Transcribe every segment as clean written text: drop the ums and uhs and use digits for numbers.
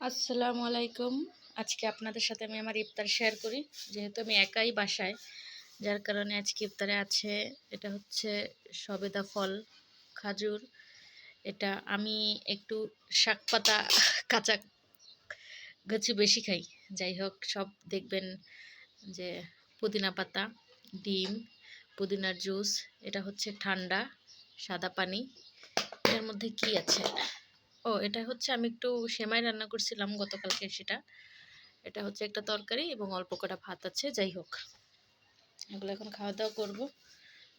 আসসালামু আলাইকুম। আজকে আপনাদের সাথে আমি আমার ইফতার শেয়ার করি। যেহেতু আমি একাই বাসায়, যার কারণে আজকে ইফতারে আছে এটা হচ্ছে সবেদা ফল, খাজুর। এটা আমি একটু শাকপাতা কাঁচা গাছি বেশি খাই। যাই হোক সব দেখবেন যে পুদিনা পাতা, ডিম, পুদিনার জুস, এটা হচ্ছে ঠান্ডা সাদা পানি। এর মধ্যে কি আছে? ও এটা হচ্ছে আমি একটু সেমাই রান্না করছিলাম গতকালকে সেটা। এটা হচ্ছে একটা তরকারি এবং অল্প কটা ভাত আছে। যাই হোক এগুলো এখন খাওয়া দাওয়া করবো,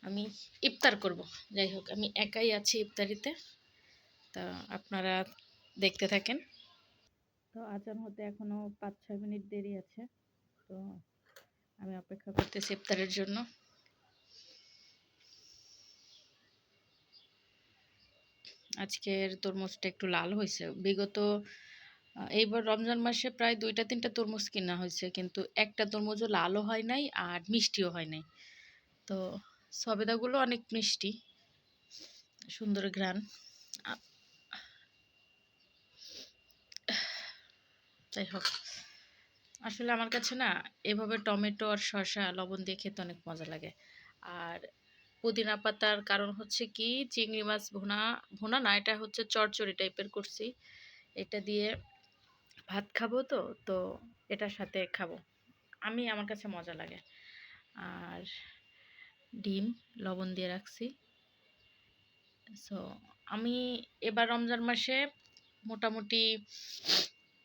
আমি ইফতার করব। যাই হোক আমি একাই আছি ইফতারিতে, তা আপনারা দেখতে থাকেন। তো আজান হতে এখনো 5-6 মিনিট দেরি আছে, তো আমি অপেক্ষা করতেছি ইফতারের জন্য। আজকের তরমুজটা একটু লাল হয়েছে। বিগত এইবার রমজান মাসে প্রায় 2-3টা তরমুজ কিনা হয়েছে, কিন্তু একটা তরমুজও লালও হয় নাই আর মিষ্টিও হয় নাই। তো সবেদাগুলো অনেক মিষ্টি, সুন্দর ঘ্রাণ। যাই হোক আসলে আমার কাছে না এভাবে টমেটো আর শসা লবণ দিয়ে খেতে অনেক মজা লাগে। আর পুদিনা পাতার কারণ হচ্ছে কি, চিংড়ি মাছ ভুনা, ভুনা না, এটা হচ্ছে চচ্চড়ি টাইপের করছি। এটা দিয়ে ভাত খাবো, তো তো এটার সাথে খাবো, আমার কাছে মজা লাগে। আর ডিম লবণ দিয়ে রাখছি। সো আমি এবার রমজান মাসে মোটামুটি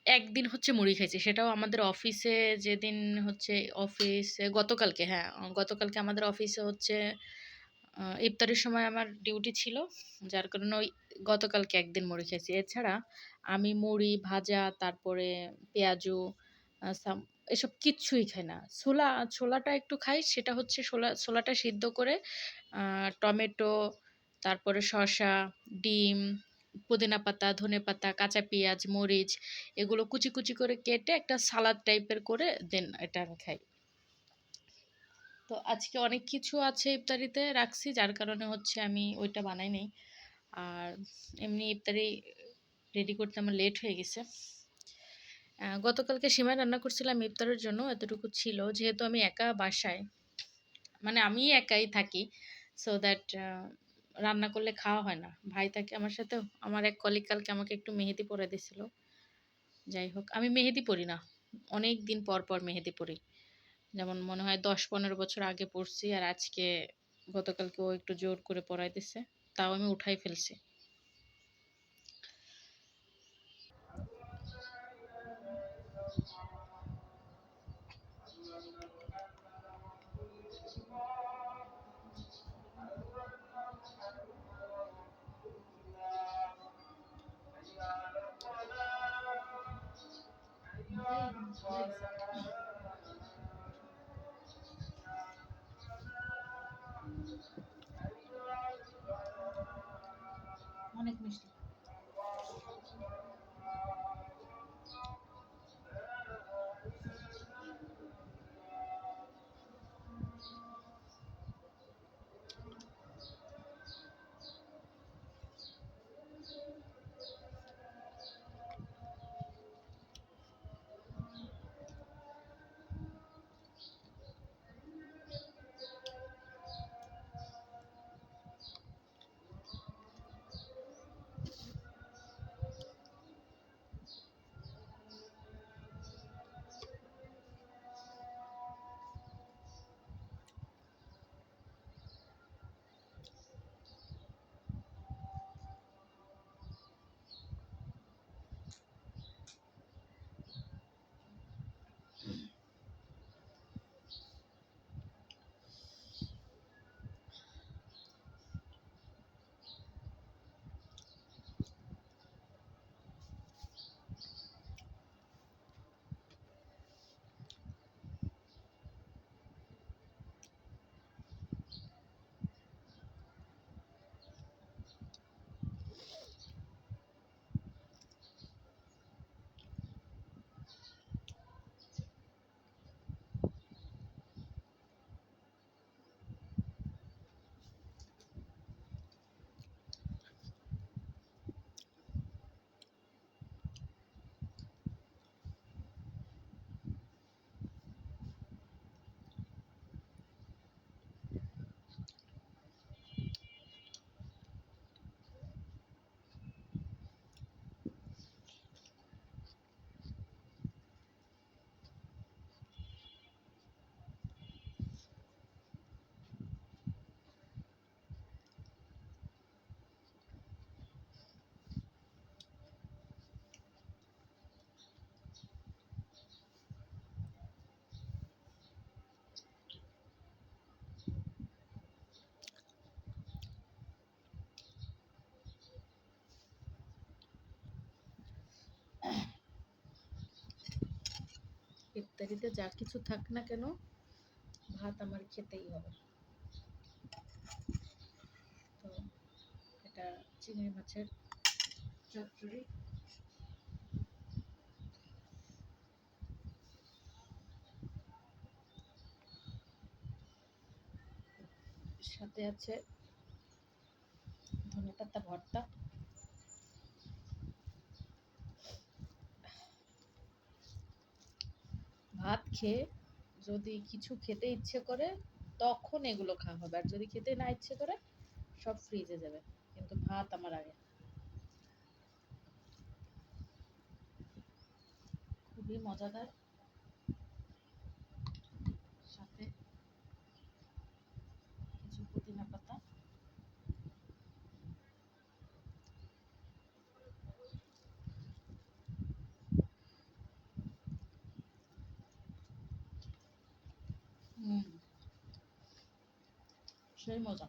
একদিন হচ্ছে মুড়ি খাইছি, সেটাও আমাদের অফিসে। যেদিন হচ্ছে অফিসে গতকালকে, হ্যাঁ গতকালকে আমাদের অফিসে হচ্ছে ইফতারের সময় আমার ডিউটি ছিল, যার কারণে ওই গতকালকে একদিন মুড়ি খেয়েছি। এছাড়া আমি মুড়ি ভাজা, তারপরে পেঁয়াজু, এসব কিচ্ছুই খাই না। ছোলাটা একটু খাই, সেটা হচ্ছে ছোলাটা সিদ্ধ করে টমেটো, তারপরে শসা, ডিম, পুদিনা পাতা, ধনে পাতা, কাঁচা পেঁয়াজ, মরিচ, এগুলো কুচি কুচি করে কেটে একটা সালাদ টাইপের করে দেন এটা আমি খাই। তো আজকে অনেক কিছু আছে ইফতারিতে রাখছি, যার কারণে হচ্ছে আমি ওইটা বানাই নাই। আর এমনি ইফতারি রেডি করতে আমার লেট হয়ে গেছে। গতকালকে সিমাই রান্না করছিলাম ইফতারের জন্য, এতটুকু ছিল। যেহেতু আমি একা বাসায়, মানে আমি একাই থাকি, সো দ্যাট রান্না করলে খাওয়া হয় না। ভাই থাকে আমার সাথে। আমার এক কলিগ কালকে আমাকে একটু মেহেদি পরে দিছিল। যাই হোক আমি মেহেদি পরি না, অনেক দিন পর পর মেহেদি পরি। যেমন মনে হয় 10-15 বছর আগে পড়ছি, আর আজকে গতকালকে ও একটু জোর করে পড়াই দিছে, তাও আমি উঠাই ফেলছি। অনেক মিষ্টি। ইফতারিতে যা কিছু থাক না কেন, ভাত আমার খেতেই হবে। তো এটা চিংড়ি মাছের চচ্চড়ি, সাথে আছে ধনেপাতা ভর্তা। ভাত খেয়ে যদি কিছু খেতে ইচ্ছে করে তখন এগুলো খাওয়া হবে, আর যদি খেতে না ইচ্ছে করে সব ফ্রিজে যাবে, কিন্তু ভাত আমার আগে। খুবই মজাদার, সাথে কিছু পুদিনা পাতা। সেই মজা।